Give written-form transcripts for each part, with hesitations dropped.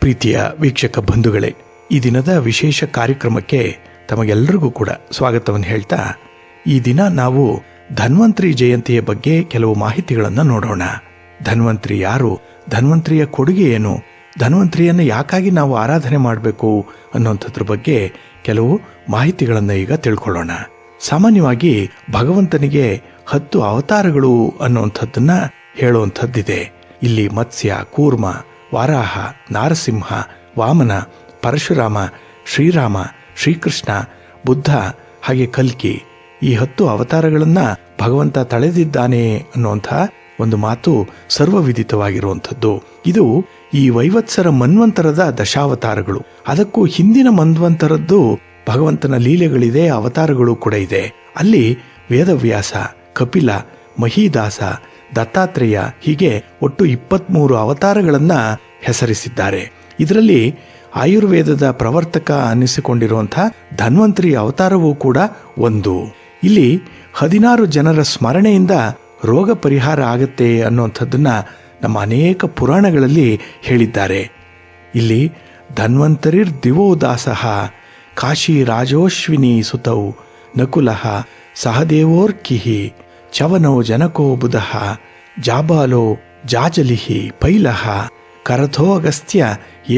ಪ್ರೀತಿಯ ವೀಕ್ಷಕ ಬಂಧುಗಳೇ, ಈ ದಿನದ ವಿಶೇಷ ಕಾರ್ಯಕ್ರಮಕ್ಕೆ ತಮಗೆಲ್ಲರಿಗೂ ಕೂಡ ಸ್ವಾಗತವನ್ನು ಹೇಳ್ತಾ, ಈ ದಿನ ನಾವು ಧನ್ವಂತರಿ ಜಯಂತಿಯ ಬಗ್ಗೆ ಕೆಲವು ಮಾಹಿತಿಗಳನ್ನು ನೋಡೋಣ. ಧನ್ವಂತರಿ ಯಾರು, ಧನ್ವಂತರಿಯ ಕೊಡುಗೆ ಏನು, ಧನ್ವಂತರಿಯನ್ನು ಯಾಕಾಗಿ ನಾವು ಆರಾಧನೆ ಮಾಡಬೇಕು ಅನ್ನೋಂಥದ್ರ ಬಗ್ಗೆ ಕೆಲವು ಮಾಹಿತಿಗಳನ್ನು ಈಗ ತಿಳ್ಕೊಳ್ಳೋಣ. ಸಾಮಾನ್ಯವಾಗಿ ಭಗವಂತನಿಗೆ 10 ಅವತಾರಗಳು ಅನ್ನುವಂಥದ್ದನ್ನ ಹೇಳುವಂಥದ್ದಿದೆ. ಇಲ್ಲಿ ಮತ್ಸ್ಯ, ಕೂರ್ಮ, ವಾರಾಹ, ನಾರಸಿಂಹ, ವಾಮನ, ಪರಶುರಾಮ, ಶ್ರೀರಾಮ, ಶ್ರೀಕೃಷ್ಣ, ಬುದ್ಧ ಹಾಗೆ ಕಲ್ಕಿ, ಈ 10 ಅವತಾರಗಳನ್ನ ಭಗವಂತ ತಳೆದಿದ್ದಾನೆ ಅನ್ನುವಂಥ ಒಂದು ಮಾತು ಸರ್ವವಿದಿತವಾಗಿರುವಂಥದ್ದು. ಇದು ಈ ವೈವತ್ಸರ ಮನ್ವಂತರದ ದಶಾವತಾರಗಳು. ಅದಕ್ಕೂ ಹಿಂದಿನ ಮನ್ವಂತರದ್ದು ಭಗವಂತನ ಲೀಲೆಗಳಿದೆ, ಅವತಾರಗಳು ಕೂಡ ಇದೆ. ಅಲ್ಲಿ ವೇದವ್ಯಾಸ, ಕಪಿಲ, ಮಹೀದಾಸ, ದತ್ತಾತ್ರೇಯ ಹೀಗೆ ಒಟ್ಟು 23 ಅವತಾರಗಳನ್ನ ಹೆಸರಿಸಿದ್ದಾರೆ. ಇದರಲ್ಲಿ ಆಯುರ್ವೇದದ ಪ್ರವರ್ತಕ ಅನ್ನಿಸಿಕೊಂಡಿರುವಂಥ ಧನ್ವಂತರಿ ಅವತಾರವೂ ಕೂಡ ಒಂದು. ಇಲ್ಲಿ 16 ಜನರ ಸ್ಮರಣೆಯಿಂದ ರೋಗ ಪರಿಹಾರ ಆಗತ್ತೆ ಅನ್ನುವಂಥದ್ದನ್ನ ನಮ್ಮ ಅನೇಕ ಪುರಾಣಗಳಲ್ಲಿ ಹೇಳಿದ್ದಾರೆ. ಇಲ್ಲಿ ಧನ್ವಂತರಿರ್ ದಿವೋದಾಸಃ ಕಾಶಿ ರಾಜೋಶ್ವಿನಿ ಸುತೌ ನಕುಲಃ ಸಹದೇವೋರ್ಕಿಹಿ ಚವನೋ ಜನಕೋ ಬುಧಃ ಜಾಬಾಲೋ ಜಾಜಲಿಹಿ ಪೈಲಃ ಕರಥೋ ಅಗಸ್ತ್ಯ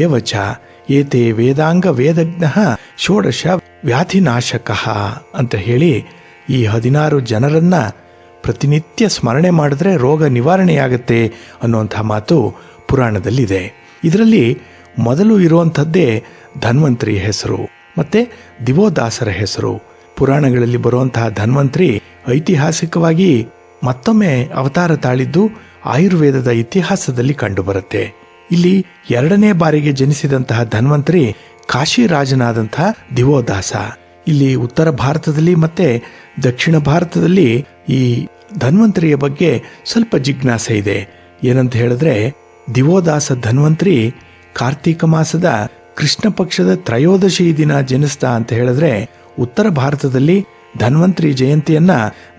ಏವಚ ಏತೆ ವೇದಾಂಗ ವೇದಜ್ಞಃ ಷೋಡಶ ವ್ಯಾಧಿನಾಶಕಃ ಅಂತ ಹೇಳಿ ಈ 16 ಜನರನ್ನ ಪ್ರತಿನಿತ್ಯ ಸ್ಮರಣೆ ಮಾಡಿದ್ರೆ ರೋಗ ನಿವಾರಣೆಯಾಗತ್ತೆ ಅನ್ನುವಂಥ ಮಾತು ಪುರಾಣದಲ್ಲಿದೆ. ಇದರಲ್ಲಿ ಮೊದಲು ಇರುವಂಥದ್ದೇ ಧನ್ವಂತರಿ ಹೆಸರು ಮತ್ತೆ ದಿವೋದಾಸರ ಹೆಸರು. ಪುರಾಣಗಳಲ್ಲಿ ಬರುವಂತಹ ಧನ್ವಂತರಿ ಐತಿಹಾಸಿಕವಾಗಿ ಮತ್ತೊಮ್ಮೆ ಅವತಾರ ತಾಳಿದ್ದು ಆಯುರ್ವೇದದ ಇತಿಹಾಸದಲ್ಲಿ ಕಂಡುಬರುತ್ತೆ. ಇಲ್ಲಿ 2ನೇ ಬಾರಿಗೆ ಜನಿಸಿದಂತಹ ಧನ್ವಂತರಿ ಕಾಶಿ ರಾಜನಾದಂತಹ ದಿವೋದಾಸ. ಇಲ್ಲಿ ಉತ್ತರ ಭಾರತದಲ್ಲಿ ಮತ್ತೆ ದಕ್ಷಿಣ ಭಾರತದಲ್ಲಿ ಈ ಧನ್ವಂತರಿಯ ಬಗ್ಗೆ ಸ್ವಲ್ಪ ಜಿಜ್ಞಾಸೆ ಇದೆ. ಏನಂತ ಹೇಳಿದ್ರೆ, ದಿವೋದಾಸ ಧನ್ವಂತರಿ ಕಾರ್ತೀಕ ಮಾಸದ ಕೃಷ್ಣ ಪಕ್ಷದ ತ್ರಯೋದಶಿ ದಿನ ಜನಿಸ್ತ ಅಂತ ಹೇಳಿದ್ರೆ, ಉತ್ತರ ಭಾರತದಲ್ಲಿ ಧನ್ವಂತರಿ ಜಯಂತಿಯನ್ನ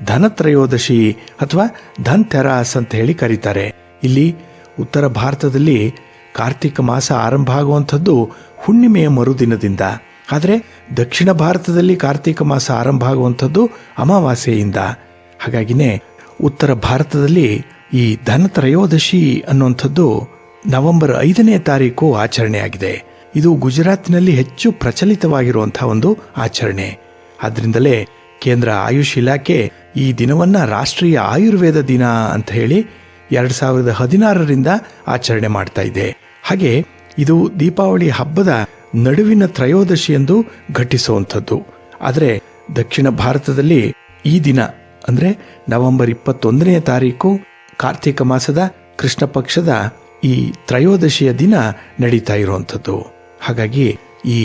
ಧನತ್ರಯೋದಶಿ ಅಥವಾ ಧನ್ ತೆರಾಸ್ ಅಂತ ಹೇಳಿ ಕರೀತಾರೆ. ಇಲ್ಲಿ ಉತ್ತರ ಭಾರತದಲ್ಲಿ ಕಾರ್ತೀಕ ಮಾಸ ಆರಂಭ ಆಗುವಂಥದ್ದು ಹುಣ್ಣಿಮೆಯ ಮರುದಿನದಿಂದ, ಆದರೆ ದಕ್ಷಿಣ ಭಾರತದಲ್ಲಿ ಕಾರ್ತೀಕ ಮಾಸ ಆರಂಭ ಆಗುವಂಥದ್ದು ಅಮಾವಾಸ್ಯೆಯಿಂದ. ಹಾಗಾಗಿನೇ ಉತ್ತರ ಭಾರತದಲ್ಲಿ ಈ ಧನತ್ರಯೋದಶಿ ಅನ್ನುವಂಥದ್ದು ನವೆಂಬರ್ 5ನೇ ತಾರೀಕು ಆಚರಣೆಯಾಗಿದೆ. ಇದು ಗುಜರಾತ್ನಲ್ಲಿ ಹೆಚ್ಚು ಪ್ರಚಲಿತವಾಗಿರುವಂತಹ ಒಂದು ಆಚರಣೆ. ಆದ್ರಿಂದಲೇ ಕೇಂದ್ರ ಆಯುಷ್ ಇಲಾಖೆ ಈ ದಿನವನ್ನ ರಾಷ್ಟ್ರೀಯ ಆಯುರ್ವೇದ ದಿನ ಅಂತ ಹೇಳಿ 2016ರಿಂದ ಆಚರಣೆ ಮಾಡ್ತಾ ಇದೆ. ಹಾಗೆ ಇದು ದೀಪಾವಳಿ ಹಬ್ಬದ ನಡುವಿನ ತ್ರಯೋದಶಿ ಎಂದು ಘಟಿಸುವಂಥದ್ದು. ಆದರೆ ದಕ್ಷಿಣ ಭಾರತದಲ್ಲಿ ಈ ದಿನ ಅಂದ್ರೆ ನವೆಂಬರ್ 21ನೇ ತಾರೀಕು ಕಾರ್ತೀಕ ಮಾಸದ ಕೃಷ್ಣ ಪಕ್ಷದ ಈ ತ್ರಯೋದಶಿಯ ದಿನ ನಡೀತಾ ಇರುವಂಥದ್ದು. ಹಾಗಾಗಿ ಈ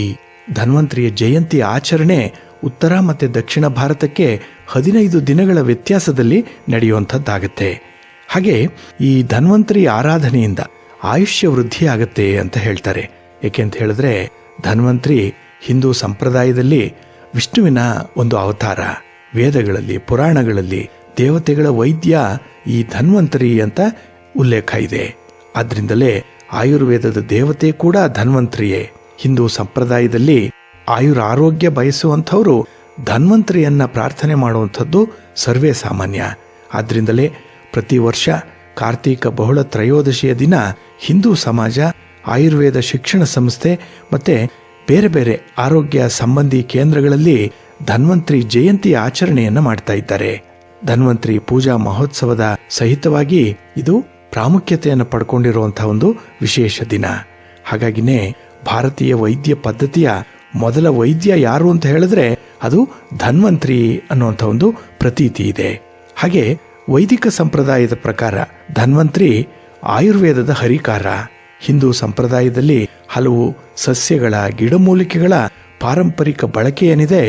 ಧನ್ವಂತರಿಯ ಜಯಂತಿ ಆಚರಣೆ ಉತ್ತರ ಮತ್ತೆ ದಕ್ಷಿಣ ಭಾರತಕ್ಕೆ 15 ದಿನಗಳ ವ್ಯತ್ಯಾಸದಲ್ಲಿ ನಡೆಯುವಂಥದ್ದಾಗತ್ತೆ. ಹಾಗೆ ಈ ಧನ್ವಂತರಿ ಆರಾಧನೆಯಿಂದ ಆಯುಷ್ಯ ವೃದ್ಧಿ ಆಗತ್ತೆ ಅಂತ ಹೇಳ್ತಾರೆ. ಏಕೆಂತ ಹೇಳಿದ್ರೆ ಧನ್ವಂತರಿ ಹಿಂದೂ ಸಂಪ್ರದಾಯದಲ್ಲಿ ವಿಷ್ಣುವಿನ ಒಂದು ಅವತಾರ. ವೇದಗಳಲ್ಲಿ ಪುರಾಣಗಳಲ್ಲಿ ದೇವತೆಗಳ ವೈದ್ಯ ಈ ಧನ್ವಂತರಿ ಅಂತ ಉಲ್ಲೇಖ ಇದೆ. ಆದ್ರಿಂದಲೇ ಆಯುರ್ವೇದದ ದೇವತೆ ಕೂಡ ಧನ್ವಂತರಿಯೇ. ಹಿಂದೂ ಸಂಪ್ರದಾಯದಲ್ಲಿ ಆರೋಗ್ಯ ಬಯಸುವಂಥವರು ಧನ್ವಂತರಿಯನ್ನ ಪ್ರಾರ್ಥನೆ ಮಾಡುವಂಥದ್ದು ಸರ್ವೇ ಸಾಮಾನ್ಯ. ಆದ್ರಿಂದಲೇ ಪ್ರತಿ ವರ್ಷ ಕಾರ್ತೀಕ ಬಹುಳ ತ್ರಯೋದಶಿಯ ದಿನ ಹಿಂದೂ ಸಮಾಜ, ಆಯುರ್ವೇದ ಶಿಕ್ಷಣ ಸಂಸ್ಥೆ ಮತ್ತೆ ಬೇರೆ ಬೇರೆ ಆರೋಗ್ಯ ಸಂಬಂಧಿ ಕೇಂದ್ರಗಳಲ್ಲಿ ಧನ್ವಂತರಿ ಜಯಂತಿ ಆಚರಣೆಯನ್ನ ಮಾಡ್ತಾ ಇದ್ದಾರೆ. ಧನ್ವಂತರಿ ಪೂಜಾ ಮಹೋತ್ಸವದ ಸಹಿತವಾಗಿ ಇದು ಪ್ರಾಮುಖ್ಯತೆಯನ್ನು ಪಡ್ಕೊಂಡಿರುವಂತಹ ಒಂದು ವಿಶೇಷ ದಿನ. ಹಾಗಾಗಿನೇ ಭಾರತೀಯ ವೈದ್ಯ ಪದ್ಧತಿಯ ಮೊದಲ ವೈದ್ಯ ಯಾರು ಅಂತ ಹೇಳಿದ್ರೆ ಅದು ಧನ್ವಂತರಿ ಅನ್ನುವಂಥ ಒಂದು ಪ್ರತೀತಿ ಇದೆ. ಹಾಗೆ ವೈದಿಕ ಸಂಪ್ರದಾಯದ ಪ್ರಕಾರ ಧನ್ವಂತರಿ ಆಯುರ್ವೇದದ ಹರಿಕಾರ. ಹಿಂದೂ ಸಂಪ್ರದಾಯದಲ್ಲಿ ಹಲವು ಸಸ್ಯಗಳ, ಗಿಡಮೂಲಿಕೆಗಳ ಪಾರಂಪರಿಕ ಬಳಕೆ ಏನಿದೆ,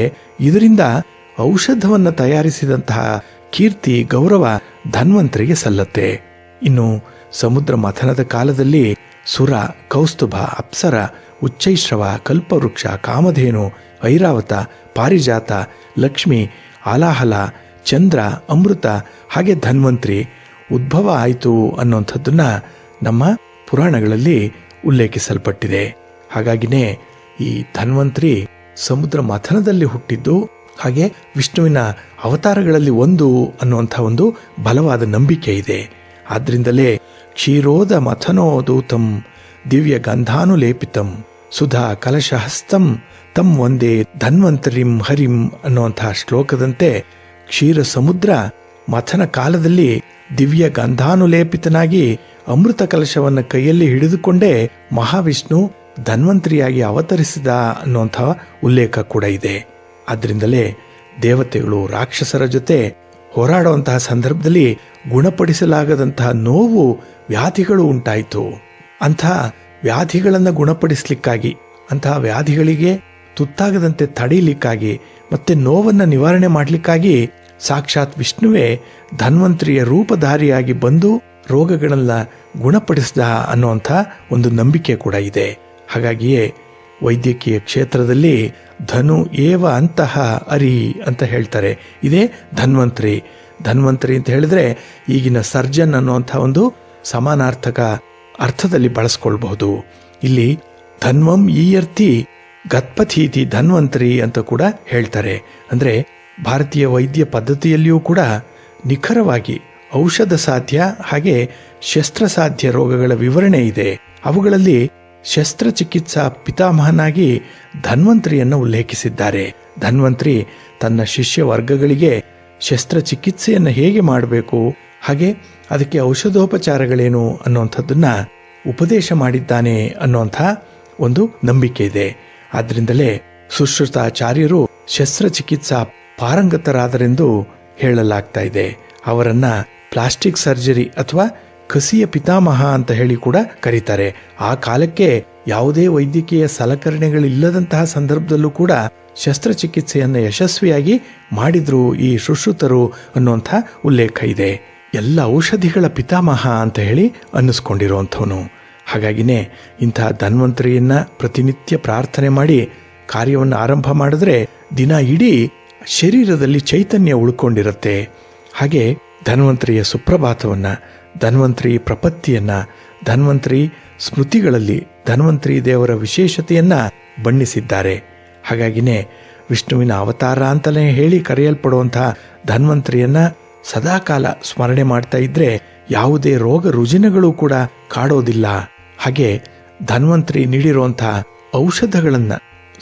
ಇದರಿಂದ ಔಷಧವನ್ನು ತಯಾರಿಸಿದಂತಹ ಕೀರ್ತಿ, ಗೌರವ ಧನ್ವಂತರಿಗೆ ಸಲ್ಲತ್ತೆ. ಇನ್ನು ಸಮುದ್ರ ಮಥನದ ಕಾಲದಲ್ಲಿ ಸುರ, ಕೌಸ್ತುಭ, ಅಪ್ಸರ, ಉಚ್ಚೈಶ್ರವ, ಕಲ್ಪವೃಕ್ಷ, ಕಾಮಧೇನು, ಐರಾವತ, ಪಾರಿಜಾತ, ಲಕ್ಷ್ಮಿ, ಆಲಾಹಲ, ಚಂದ್ರ, ಅಮೃತ ಹಾಗೆ ಧನ್ವಂತರಿ ಉದ್ಭವ ಆಯಿತು ಅನ್ನುವಂಥದ್ದನ್ನ ನಮ್ಮ ಪುರಾಣಗಳಲ್ಲಿ ಉಲ್ಲೇಖಿಸಲ್ಪಟ್ಟಿದೆ. ಹಾಗಾಗಿನೇ ಈ ಧನ್ವಂತರಿ ಸಮುದ್ರ ಮಥನದಲ್ಲಿ ಹುಟ್ಟಿದ್ದು, ಹಾಗೆ ವಿಷ್ಣುವಿನ ಅವತಾರಗಳಲ್ಲಿ ಒಂದು ಅನ್ನುವಂಥ ಒಂದು ಬಲವಾದ ನಂಬಿಕೆ ಇದೆ. ಆದ್ರಿಂದಲೇ ಕ್ಷೀರೋದ ಮಥನೋದೂತಂ ದಿವ್ಯ ಗಂಧಾನುಲೇಪಿತಂ ಸುಧಾ ಕಲಶಹಸ್ತಂ ತಂ ಒಂದೇ ಧನ್ವಂತರಿಂ ಹರಿಂ ಅನ್ನುವಂತಹ ಶ್ಲೋಕದಂತೆ ಕ್ಷೀರ ಸಮುದ್ರ ಮಥನ ಕಾಲದಲ್ಲಿ ದಿವ್ಯ ಗಂಧಾನುಲೇಪಿತನಾಗಿ ಅಮೃತ ಕಲಶವನ್ನು ಕೈಯಲ್ಲಿ ಹಿಡಿದುಕೊಂಡೇ ಮಹಾವಿಷ್ಣು ಧನ್ವಂತರಿಯಾಗಿ ಅವತರಿಸಿದ ಅನ್ನುವಂಥ ಉಲ್ಲೇಖ ಕೂಡ ಇದೆ. ಆದ್ರಿಂದಲೇ ದೇವತೆಗಳು ರಾಕ್ಷಸರ ಜೊತೆ ಹೋರಾಡುವಂತಹ ಸಂದರ್ಭದಲ್ಲಿ ಗುಣಪಡಿಸಲಾಗದಂತಹ ನೋವು ವ್ಯಾಧಿಗಳು ಉಂಟಾಯಿತು. ಅಂಥ ವ್ಯಾಧಿಗಳನ್ನು ಗುಣಪಡಿಸಲಿಕ್ಕಾಗಿ, ಅಂತಹ ವ್ಯಾಧಿಗಳಿಗೆ ತುತ್ತಾಗದಂತೆ ತಡೀಲಿಕ್ಕಾಗಿ ಮತ್ತೆ ನೋವನ್ನು ನಿವಾರಣೆ ಮಾಡಲಿಕ್ಕಾಗಿ ಸಾಕ್ಷಾತ್ ವಿಷ್ಣುವೇ ಧನ್ವಂತರಿಯ ರೂಪಧಾರಿಯಾಗಿ ಬಂದು ರೋಗಗಳನ್ನ ಗುಣಪಡಿಸಿದ ಅನ್ನುವಂಥ ಒಂದು ನಂಬಿಕೆ ಕೂಡ ಇದೆ. ಹಾಗಾಗಿಯೇ ವೈದ್ಯಕೀಯ ಕ್ಷೇತ್ರದಲ್ಲಿ ಧನು ಏವ ಅಂತಹ ಅರಿ ಅಂತ ಹೇಳ್ತಾರೆ. ಇದೇ ಧನ್ವಂತರಿ. ಧನ್ವಂತರಿ ಅಂತ ಹೇಳಿದ್ರೆ ಈಗಿನ ಸರ್ಜನ್ ಅನ್ನುವಂಥ ಒಂದು ಸಮಾನಾರ್ಥಕ ಅರ್ಥದಲ್ಲಿ ಬಳಸ್ಕೊಳ್ಬಹುದು. ಇಲ್ಲಿ ಧನ್ವಂ ಈಯರ್ತಿ ಗತ್ಪಥೀತಿ ಧನ್ವಂತರಿ ಅಂತ ಕೂಡ ಹೇಳ್ತಾರೆ. ಅಂದ್ರೆ ಭಾರತೀಯ ವೈದ್ಯ ಪದ್ಧತಿಯಲ್ಲಿಯೂ ಕೂಡ ನಿಖರವಾಗಿ ಔಷಧ ಸಾಧ್ಯ ಹಾಗೆ ಶಸ್ತ್ರಸಾಧ್ಯ ರೋಗಗಳ ವಿವರಣೆ ಇದೆ. ಅವುಗಳಲ್ಲಿ ಶಸ್ತ್ರಚಿಕಿತ್ಸಾ ಪಿತಾಮಹನಾಗಿ ಧನ್ವಂತರಿಯನ್ನು ಉಲ್ಲೇಖಿಸಿದ್ದಾರೆ. ಧನ್ವಂತರಿ ತನ್ನ ಶಿಷ್ಯ ವರ್ಗಗಳಿಗೆ ಶಸ್ತ್ರಚಿಕಿತ್ಸೆಯನ್ನು ಹೇಗೆ ಮಾಡಬೇಕು, ಹಾಗೆ ಅದಕ್ಕೆ ಔಷಧೋಪಚಾರಗಳೇನು ಅನ್ನುವಂಥದ್ದನ್ನ ಉಪದೇಶ ಮಾಡಿದ್ದಾನೆ ಅನ್ನುವಂಥ ಒಂದು ನಂಬಿಕೆ ಇದೆ. ಆದ್ರಿಂದಲೇ ಸುಶ್ರುತಾಚಾರ್ಯರು ಶಸ್ತ್ರಚಿಕಿತ್ಸಾ ಪಾರಂಗತರಾದರೆಂದು ಹೇಳಲಾಗ್ತಾ ಇದೆ. ಅವರನ್ನ ಪ್ಲಾಸ್ಟಿಕ್ ಸರ್ಜರಿ ಅಥವಾ ಕಸಿಯ ಪಿತಾಮಹ ಅಂತ ಹೇಳಿ ಕೂಡ ಕರೀತಾರೆ. ಆ ಕಾಲಕ್ಕೆ ಯಾವುದೇ ವೈದ್ಯಕೀಯ ಸಲಕರಣೆಗಳಿಲ್ಲದಂತಹ ಸಂದರ್ಭದಲ್ಲೂ ಕೂಡ ಶಸ್ತ್ರಚಿಕಿತ್ಸೆಯನ್ನು ಯಶಸ್ವಿಯಾಗಿ ಮಾಡಿದ್ರು ಈ ಸುಶ್ರುತರು ಅನ್ನುವಂಥ ಉಲ್ಲೇಖ ಇದೆ. ಎಲ್ಲ ಔಷಧಿಗಳ ಪಿತಾಮಹ ಅಂತ ಹೇಳಿ ಅನ್ನಿಸ್ಕೊಂಡಿರುವಂಥವನು. ಹಾಗಾಗಿನೇ ಇಂತಹ ಧನ್ವಂತರಿಯನ್ನ ಪ್ರತಿನಿತ್ಯ ಪ್ರಾರ್ಥನೆ ಮಾಡಿ ಕಾರ್ಯವನ್ನು ಆರಂಭ ಮಾಡಿದ್ರೆ ದಿನ ಇಡೀ ಶರೀರದಲ್ಲಿ ಚೈತನ್ಯ ಉಳ್ಕೊಂಡಿರುತ್ತೆ. ಹಾಗೆ ಧನ್ವಂತರಿಯ ಸುಪ್ರಭಾತವನ್ನ, ಧನ್ವಂತರಿ ಪ್ರಪತ್ತಿಯನ್ನ, ಧನ್ವಂತರಿ ಸ್ಮೃತಿಗಳಲ್ಲಿ ಧನ್ವಂತರಿ ದೇವರ ವಿಶೇಷತೆಯನ್ನ ಬಣ್ಣಿಸಿದ್ದಾರೆ. ಹಾಗಾಗಿನೇ ವಿಷ್ಣುವಿನ ಅವತಾರ ಅಂತಲೇ ಹೇಳಿ ಕರೆಯಲ್ಪಡುವಂತಹ ಧನ್ವಂತರಿಯನ್ನ ಸದಾಕಾಲ ಸ್ಮರಣೆ ಮಾಡ್ತಾ ಇದ್ರೆ ಯಾವುದೇ ರೋಗ ರುಜಿನಗಳು ಕೂಡ ಕಾಡೋದಿಲ್ಲ. ಹಾಗೆ ಧನ್ವಂತರಿ ನೀಡಿರುವಂತಹ ಔಷಧಗಳನ್ನ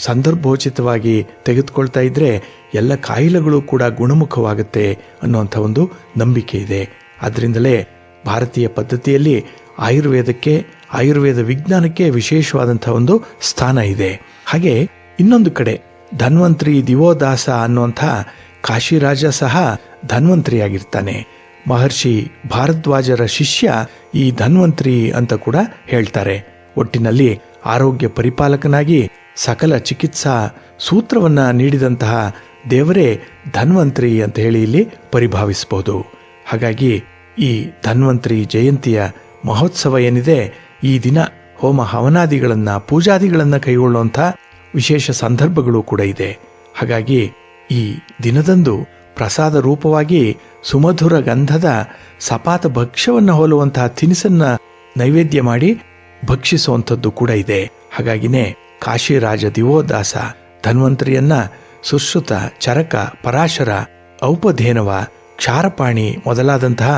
ಸಂದರ್ಭೋಚಿತವಾಗಿ ತೆಗೆದುಕೊಳ್ತಾ ಇದ್ರೆ ಎಲ್ಲ ಕಾಯಿಲೆಗಳು ಕೂಡ ಗುಣಮುಖವಾಗುತ್ತೆ ಅನ್ನುವಂಥ ಒಂದು ನಂಬಿಕೆ ಇದೆ. ಆದ್ರಿಂದಲೇ ಭಾರತೀಯ ಪದ್ಧತಿಯಲ್ಲಿ ಆಯುರ್ವೇದಕ್ಕೆ, ಆಯುರ್ವೇದ ವಿಜ್ಞಾನಕ್ಕೆ ವಿಶೇಷವಾದಂಥ ಒಂದು ಸ್ಥಾನ ಇದೆ. ಹಾಗೆ ಇನ್ನೊಂದು ಕಡೆ ಧನ್ವಂತರಿ ದಿವೋದಾಸ ಅನ್ನುವಂಥ ಕಾಶಿರಾಜ ಸಹ ಧನ್ವಂತರಿಯಾಗಿರ್ತಾನೆ. ಮಹರ್ಷಿ ಭಾರದ್ವಾಜರ ಶಿಷ್ಯ ಈ ಧನ್ವಂತರಿ ಅಂತ ಕೂಡ ಹೇಳ್ತಾರೆ. ಒಟ್ಟಿನಲ್ಲಿ ಆರೋಗ್ಯ ಪರಿಪಾಲಕನಾಗಿ ಸಕಲ ಚಿಕಿತ್ಸಾ ಸೂತ್ರವನ್ನ ನೀಡಿದಂತಹ ದೇವರೇ ಧನ್ವಂತರಿ ಅಂತ ಹೇಳಿ ಇಲ್ಲಿ ಪರಿಭಾವಿಸಬಹುದು. ಹಾಗಾಗಿ ಈ ಧನ್ವಂತರಿ ಜಯಂತಿಯ ಮಹೋತ್ಸವ ಏನಿದೆ, ಈ ದಿನ ಹೋಮ ಹವನಾದಿಗಳನ್ನ, ಪೂಜಾದಿಗಳನ್ನ ಕೈಗೊಳ್ಳುವಂಥ ವಿಶೇಷ ಸಂದರ್ಭಗಳು ಕೂಡ ಇದೆ. ಹಾಗಾಗಿ ಈ ದಿನದಂದು ಪ್ರಸಾದ ರೂಪವಾಗಿ ಸುಮಧುರ ಗಂಧದ ಸಪಾತ ಭಕ್ಷ್ಯವನ್ನು ಹೋಲುವಂತಹ ತಿನಿಸನ್ನ ನೈವೇದ್ಯ ಮಾಡಿ ಭಕ್ಷಿಸುವಂಥದ್ದು ಕೂಡ ಇದೆ. ಹಾಗಾಗಿನೇ ಕಾಶಿರಾಜ ದಿವೋದಾಸ ಧನ್ವಂತರಿಯನ್ನ ಸುಶ್ರುತ, ಚರಕ, ಪರಾಶರ, ಔಪಧೇನವ, ಕ್ಷಾರಪಾಣಿ ಮೊದಲಾದಂತಹ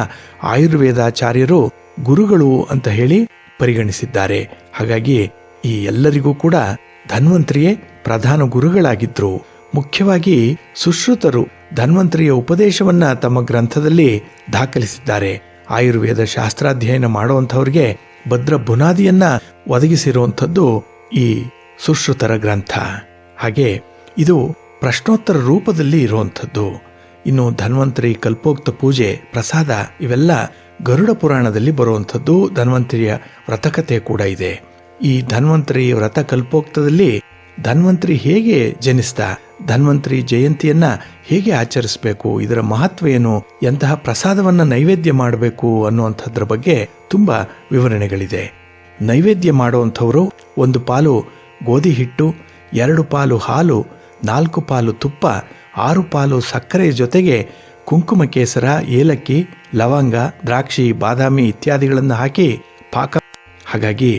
ಆಯುರ್ವೇದಾಚಾರ್ಯರು ಗುರುಗಳು ಅಂತ ಹೇಳಿ ಪರಿಗಣಿಸಿದ್ದಾರೆ. ಹಾಗಾಗಿ ಈ ಎಲ್ಲರಿಗೂ ಕೂಡ ಧನ್ವಂತರಿಯೇ ಪ್ರಧಾನ ಗುರುಗಳಾಗಿದ್ರು. ಮುಖ್ಯವಾಗಿ ಸುಶ್ರುತರು ಧನ್ವಂತರಿಯ ಉಪದೇಶವನ್ನ ತಮ್ಮ ಗ್ರಂಥದಲ್ಲಿ ದಾಖಲಿಸಿದ್ದಾರೆ. ಆಯುರ್ವೇದ ಶಾಸ್ತ್ರಾಧ್ಯಯನ ಮಾಡುವಂಥವ್ರಿಗೆ ಭದ್ರ ಬುನಾದಿಯನ್ನ ಒದಗಿಸಿರುವಂಥದ್ದು ಈ ಸುಶ್ರುತರ ಗ್ರಂಥ. ಹಾಗೆ ಇದು ಪ್ರಶ್ನೋತ್ತರ ರೂಪದಲ್ಲಿ ಇರುವಂಥದ್ದು. ಇನ್ನು ಧನ್ವಂತರಿ ಕಲ್ಪೋಕ್ತ ಪೂಜೆ, ಪ್ರಸಾದ ಇವೆಲ್ಲ ಗರುಡ ಪುರಾಣದಲ್ಲಿ ಬರುವಂಥದ್ದು. ಧನ್ವಂತರಿಯ ವ್ರತಕತೆ ಕೂಡ ಇದೆ. ಈ ಧನ್ವಂತರಿ ವ್ರತ ಕಲ್ಪೋಕ್ತದಲ್ಲಿ ಧನ್ವಂತರಿ ಹೇಗೆ ಜನಿಸಿದ, ಧನ್ವಂತರಿ ಜಯಂತಿಯನ್ನ ಹೇಗೆ ಆಚರಿಸಬೇಕು, ಇದರ ಮಹತ್ವ ಏನು, ಎಂತಹ ಪ್ರಸಾದವನ್ನ ನೈವೇದ್ಯ ಮಾಡಬೇಕು ಅನ್ನುವಂಥದ್ರ ಬಗ್ಗೆ ತುಂಬಾ ವಿವರಣೆಗಳಿದೆ. ನೈವೇದ್ಯ ಮಾಡುವಂಥವರು 1 ಪಾಲು ಗೋಧಿ ಹಿಟ್ಟು, 2 ಪಾಲು ಹಾಲು, 4 ಪಾಲು ತುಪ್ಪ, 6 ಪಾಲು ಸಕ್ಕರೆ ಜೊತೆಗೆ ಕುಂಕುಮ ಕೇಸರ, ಏಲಕ್ಕಿ, ಲವಂಗ, ದ್ರಾಕ್ಷಿ, ಬಾದಾಮಿ ಇತ್ಯಾದಿಗಳನ್ನು ಹಾಕಿ ಪಾಕ. ಹಾಗಾಗಿ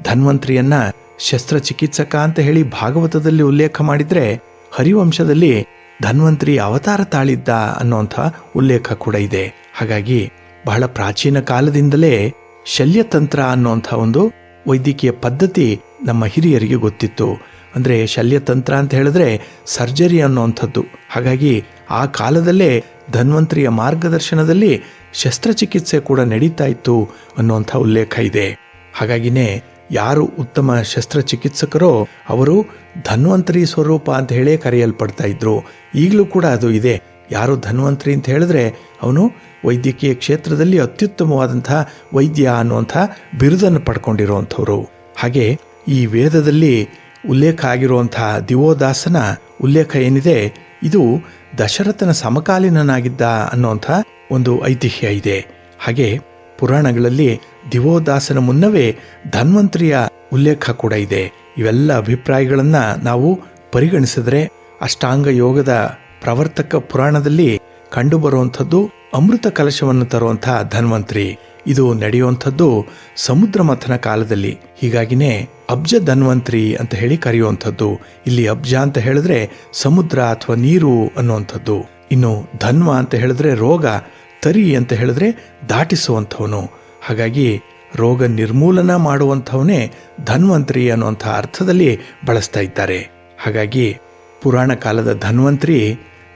ಧನ್ವಂತ್ರಿಯನ್ನ ಶಸ್ತ್ರಚಿಕಿತ್ಸಕ ಅಂತ ಹೇಳಿ ಭಾಗವತದಲ್ಲಿ ಉಲ್ಲೇಖ ಮಾಡಿದ್ರೆ, ಹರಿವಂಶದಲ್ಲಿ ಧನ್ವಂತ್ರಿ ಅವತಾರ ತಾಳಿದ್ದ ಅನ್ನುವಂಥ ಉಲ್ಲೇಖ ಕೂಡ ಇದೆ. ಹಾಗಾಗಿ ಬಹಳ ಪ್ರಾಚೀನ ಕಾಲದಿಂದಲೇ ಶಲ್ಯತಂತ್ರ ಅನ್ನುವಂಥ ಒಂದು ವೈದ್ಯಕೀಯ ಪದ್ಧತಿ ನಮ್ಮ ಹಿರಿಯರಿಗೆ ಗೊತ್ತಿತ್ತು. ಅಂದರೆ ಶಲ್ಯತಂತ್ರ ಅಂತ ಹೇಳಿದ್ರೆ ಸರ್ಜರಿ ಅನ್ನುವಂಥದ್ದು. ಹಾಗಾಗಿ ಆ ಕಾಲದಲ್ಲೇ ಧನ್ವಂತ್ರಿಯ ಮಾರ್ಗದರ್ಶನದಲ್ಲಿ ಶಸ್ತ್ರಚಿಕಿತ್ಸೆ ಕೂಡ ನಡೀತಾ ಇತ್ತು ಅನ್ನುವಂಥ ಉಲ್ಲೇಖ ಇದೆ. ಹಾಗಾಗಿನೇ ಯಾರು ಉತ್ತಮ ಶಸ್ತ್ರಚಿಕಿತ್ಸಕರೋ ಅವರು ಧನ್ವಂತರಿ ಸ್ವರೂಪ ಅಂತ ಹೇಳೇ ಕರೆಯಲ್ಪಡ್ತಾ ಇದ್ರು. ಈಗಲೂ ಕೂಡ ಅದು ಇದೆ. ಯಾರು ಧನ್ವಂತರಿ ಅಂತ ಹೇಳಿದ್ರೆ ಅವನು ವೈದ್ಯಕೀಯ ಕ್ಷೇತ್ರದಲ್ಲಿ ಅತ್ಯುತ್ತಮವಾದಂಥ ವೈದ್ಯ ಅನ್ನುವಂಥ ಬಿರುದನ್ನು ಪಡ್ಕೊಂಡಿರುವಂಥವ್ರು. ಹಾಗೆ ಈ ವೇದದಲ್ಲಿ ಉಲ್ಲೇಖ ಆಗಿರುವಂಥ ದಿವೋದಾಸನ ಉಲ್ಲೇಖ ಏನಿದೆ, ಇದು ದಶರಥನ ಸಮಕಾಲೀನನಾಗಿದ್ದ ಅನ್ನುವಂಥ ಒಂದು ಐತಿಹ್ಯ ಇದೆ. ಹಾಗೆ ಪುರಾಣಗಳಲ್ಲಿ ದಿವೋದಾಸನ ಮುನ್ನವೇ ಧನ್ವಂತರಿಯ ಉಲ್ಲೇಖ ಕೂಡ ಇದೆ. ಇವೆಲ್ಲ ಅಭಿಪ್ರಾಯಗಳನ್ನ ನಾವು ಪರಿಗಣಿಸಿದ್ರೆ ಅಷ್ಟಾಂಗ ಯೋಗದ ಪ್ರವರ್ತಕ ಪುರಾಣದಲ್ಲಿ ಕಂಡುಬರುವಂಥದ್ದು ಅಮೃತ ಕಲಶವನ್ನು ತರುವಂತಹ ಧನ್ವಂತರಿ. ಇದು ನಡೆಯುವಂಥದ್ದು ಸಮುದ್ರ ಮಥನ ಕಾಲದಲ್ಲಿ. ಹೀಗಾಗಿನೇ ಅಬ್ಜ ಧನ್ವಂತರಿ ಅಂತ ಹೇಳಿ ಕರೆಯುವಂಥದ್ದು. ಇಲ್ಲಿ ಅಬ್ಜ ಅಂತ ಹೇಳಿದ್ರೆ ಸಮುದ್ರ ಅಥವಾ ನೀರು ಅನ್ನುವಂಥದ್ದು. ಇನ್ನು ಧನ್ವ ಅಂತ ಹೇಳಿದ್ರೆ ರೋಗ, ತರಿ ಅಂತ ಹೇಳಿದ್ರೆ ದಾಟಿಸುವಂಥವನು. ಹಾಗಾಗಿ ರೋಗ ನಿರ್ಮೂಲನ ಮಾಡುವಂಥವನೇ ಧನ್ವಂತರಿ ಅನ್ನುವಂಥ ಅರ್ಥದಲ್ಲಿ ಬಳಸ್ತಾ ಇದ್ದಾರೆ. ಹಾಗಾಗಿ ಪುರಾಣ ಕಾಲದ ಧನ್ವಂತರಿ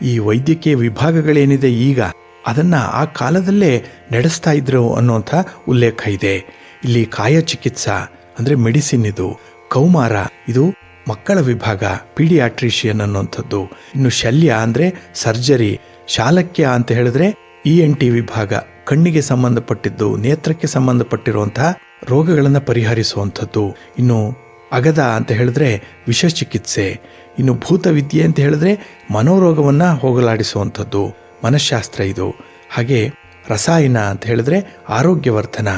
ಈ ವೈದ್ಯಕೀಯ ವಿಭಾಗಗಳೇನಿದೆ ಈಗ ಅದನ್ನ ಆ ಕಾಲದಲ್ಲೇ ನಡೆಸ್ತಾ ಇದ್ರು ಅನ್ನುವಂಥ ಉಲ್ಲೇಖ ಇದೆ. ಇಲ್ಲಿ ಕಾಯ ಚಿಕಿತ್ಸಾ ಅಂದ್ರೆ ಮೆಡಿಸಿನ್, ಇದು ಕೌಮಾರ, ಇದು ಮಕ್ಕಳ ವಿಭಾಗ, ಪೀಡಿಯಾಟ್ರಿಷಿಯನ್ ಅನ್ನುವಂಥದ್ದು. ಇನ್ನು ಶಲ್ಯ ಅಂದ್ರೆ ಸರ್ಜರಿ, ಶಾಲಕ್ಯ ಅಂತ ಹೇಳಿದ್ರೆ ENT ವಿಭಾಗ, ಕಣ್ಣಿಗೆ ಸಂಬಂಧಪಟ್ಟಿದ್ದು, ನೇತ್ರಕ್ಕೆ ಸಂಬಂಧಪಟ್ಟಿರುವಂತಹ ರೋಗಗಳನ್ನು ಪರಿಹರಿಸುವಂಥದ್ದು. ಇನ್ನು ಅಗದ ಅಂತ ಹೇಳಿದ್ರೆ ವಿಷ ಚಿಕಿತ್ಸೆ. ಇನ್ನು ಭೂತವಿದ್ಯೆ ಅಂತ ಹೇಳಿದ್ರೆ ಮನೋರೋಗವನ್ನ ಹೋಗಲಾಡಿಸುವಂಥದ್ದು, ಮನಃಶಾಸ್ತ್ರ ಇದು. ಹಾಗೆ ರಸಾಯನ ಅಂತ ಹೇಳಿದ್ರೆ ಆರೋಗ್ಯವರ್ಧನ,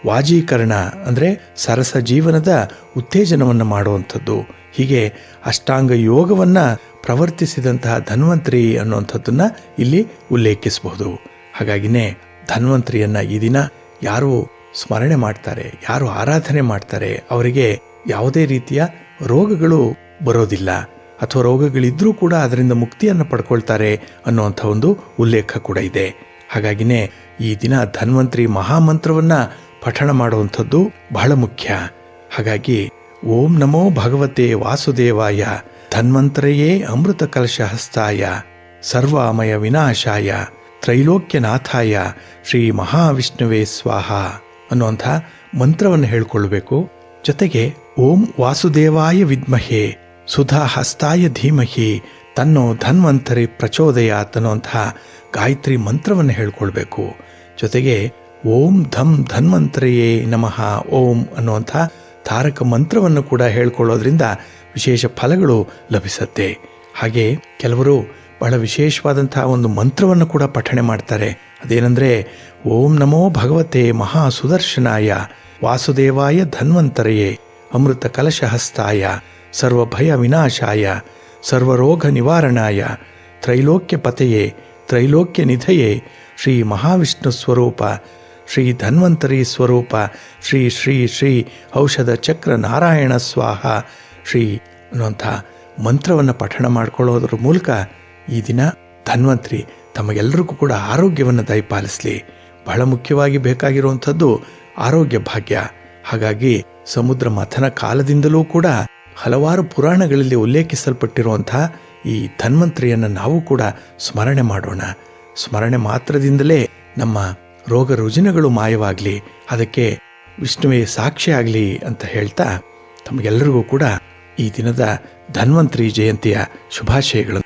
ವಾಜೀಕರಣ ಅಂದರೆ ಸರಸ ಜೀವನದ ಉತ್ತೇಜನವನ್ನು ಮಾಡುವಂಥದ್ದು. ಹೀಗೆ ಅಷ್ಟಾಂಗ ಯೋಗವನ್ನ ಪ್ರವರ್ತಿಸಿದಂತಹ ಧನ್ವಂತರಿ ಅನ್ನುವಂಥದ್ದನ್ನ ಇಲ್ಲಿ ಉಲ್ಲೇಖಿಸಬಹುದು. ಹಾಗಾಗಿನೇ ಧನ್ವಂತರಿಯನ್ನ ಈ ದಿನ ಯಾರು ಸ್ಮರಣೆ ಮಾಡ್ತಾರೆ, ಯಾರು ಆರಾಧನೆ ಮಾಡ್ತಾರೆ, ಅವರಿಗೆ ಯಾವುದೇ ರೀತಿಯ ರೋಗಗಳು ಬರೋದಿಲ್ಲ, ಅಥವಾ ರೋಗಗಳಿದ್ರೂ ಕೂಡ ಅದರಿಂದ ಮುಕ್ತಿಯನ್ನು ಪಡ್ಕೊಳ್ತಾರೆ ಅನ್ನುವಂಥ ಒಂದು ಉಲ್ಲೇಖ ಕೂಡ ಇದೆ. ಹಾಗಾಗಿನೇ ಈ ದಿನ ಧನ್ವಂತರಿ ಮಹಾಮಂತ್ರವನ್ನ ಪಠಣ ಮಾಡುವಂಥದ್ದು ಬಹಳ ಮುಖ್ಯ. ಹಾಗಾಗಿ ಓಂ ನಮೋ ಭಗವತೆ ವಾಸುದೇವಾಯ ಧನ್ವಂತರಯೇ ಅಮೃತ ಕಲಶ ಹಸ್ತಾಯ ಸರ್ವಾಮಯ ವಿನಾಶಾಯ ತ್ರೈಲೋಕ್ಯನಾಥಾಯ ಶ್ರೀ ಮಹಾವಿಷ್ಣುವೇ ಸ್ವಾಹ ಅನ್ನುವಂಥ ಮಂತ್ರವನ್ನು ಹೇಳ್ಕೊಳ್ಬೇಕು. ಜೊತೆಗೆ ಓಂ ವಾಸುದೇವಾಯ ವಿದ್ಮಹೇ ಸುಧಾ ಹಸ್ತಾಯ ಧೀಮಹಿ ತನ್ನೋ ಧನ್ವಂತರಿ ಪ್ರಚೋದಯಾತ್ ಅನ್ನುವಂಥ ಗಾಯತ್ರಿ ಮಂತ್ರವನ್ನು ಹೇಳ್ಕೊಳ್ಬೇಕು. ಜೊತೆಗೆ ಓಂ ಧಂ ಧನ್ವಂತರಿಯೇ ನಮಃ ಓಂ ಅನ್ನುವಂಥ ತಾರಕ ಮಂತ್ರವನ್ನು ಕೂಡ ಹೇಳ್ಕೊಳ್ಳೋದ್ರಿಂದ ವಿಶೇಷ ಫಲಗಳು ಲಭಿಸುತ್ತೆ. ಹಾಗೆ ಕೆಲವರು ಬಹಳ ವಿಶೇಷವಾದಂತಹ ಒಂದು ಮಂತ್ರವನ್ನು ಕೂಡ ಪಠಣೆ ಮಾಡ್ತಾರೆ. ಅದೇನೆಂದರೆ ಓಂ ನಮೋ ಭಗವತೆ ಮಹಾ ಸುದರ್ಶನಾಯ ವಾಸುದೇವಾಯ ಧನ್ವಂತರಯೇ ಅಮೃತ ಕಲಶ ಹಸ್ತಾಯ ಸರ್ವಭಯ ವಿನಾಶಾಯ ಸರ್ವರೋಗ ನಿವಾರಣಾಯ ತ್ರೈಲೋಕ್ಯ ಪತೆಯೇ ತ್ರೈಲೋಕ್ಯ ನಿಧಯೇ ಶ್ರೀ ಮಹಾವಿಷ್ಣು ಸ್ವರೂಪ ಶ್ರೀ ಧನ್ವಂತರಿ ಸ್ವರೂಪ ಶ್ರೀ ಶ್ರೀ ಶ್ರೀ ಔಷಧ ಚಕ್ರ ನಾರಾಯಣ ಸ್ವಾಹ ಶ್ರೀ ಅನ್ನುವಂಥ ಮಂತ್ರವನ್ನು ಪಠಣ ಮಾಡಿಕೊಳ್ಳೋದ್ರ ಮೂಲಕ ಈ ದಿನ ಧನ್ವಂತರಿ ತಮಗೆಲ್ಲರಿಗೂ ಕೂಡ ಆರೋಗ್ಯವನ್ನು ದಯಪಾಲಿಸಲಿ. ಬಹಳ ಮುಖ್ಯವಾಗಿ ಬೇಕಾಗಿರುವಂಥದ್ದು ಆರೋಗ್ಯ ಭಾಗ್ಯ. ಹಾಗಾಗಿ ಸಮುದ್ರ ಮಥನ ಕಾಲದಿಂದಲೂ ಕೂಡ ಹಲವಾರು ಪುರಾಣಗಳಲ್ಲಿ ಉಲ್ಲೇಖಿಸಲ್ಪಟ್ಟಿರುವಂಥ ಈ ಧನ್ವಂತರಿಯನ್ನು ನಾವು ಕೂಡ ಸ್ಮರಣೆ ಮಾಡೋಣ. ಸ್ಮರಣೆ ಮಾತ್ರದಿಂದಲೇ ನಮ್ಮ ರೋಗ ರುಜಿನಗಳು ಮಾಯವಾಗಲಿ, ಅದಕ್ಕೆ ವಿಷ್ಣುವೇ ಸಾಕ್ಷಿ ಆಗಲಿ ಅಂತ ಹೇಳ್ತಾ ತಮಗೆಲ್ಲರಿಗೂ ಕೂಡ ಈ ದಿನದ ಧನ್ವಂತರಿ ಜಯಂತಿಯ ಶುಭಾಶಯಗಳನ್ನು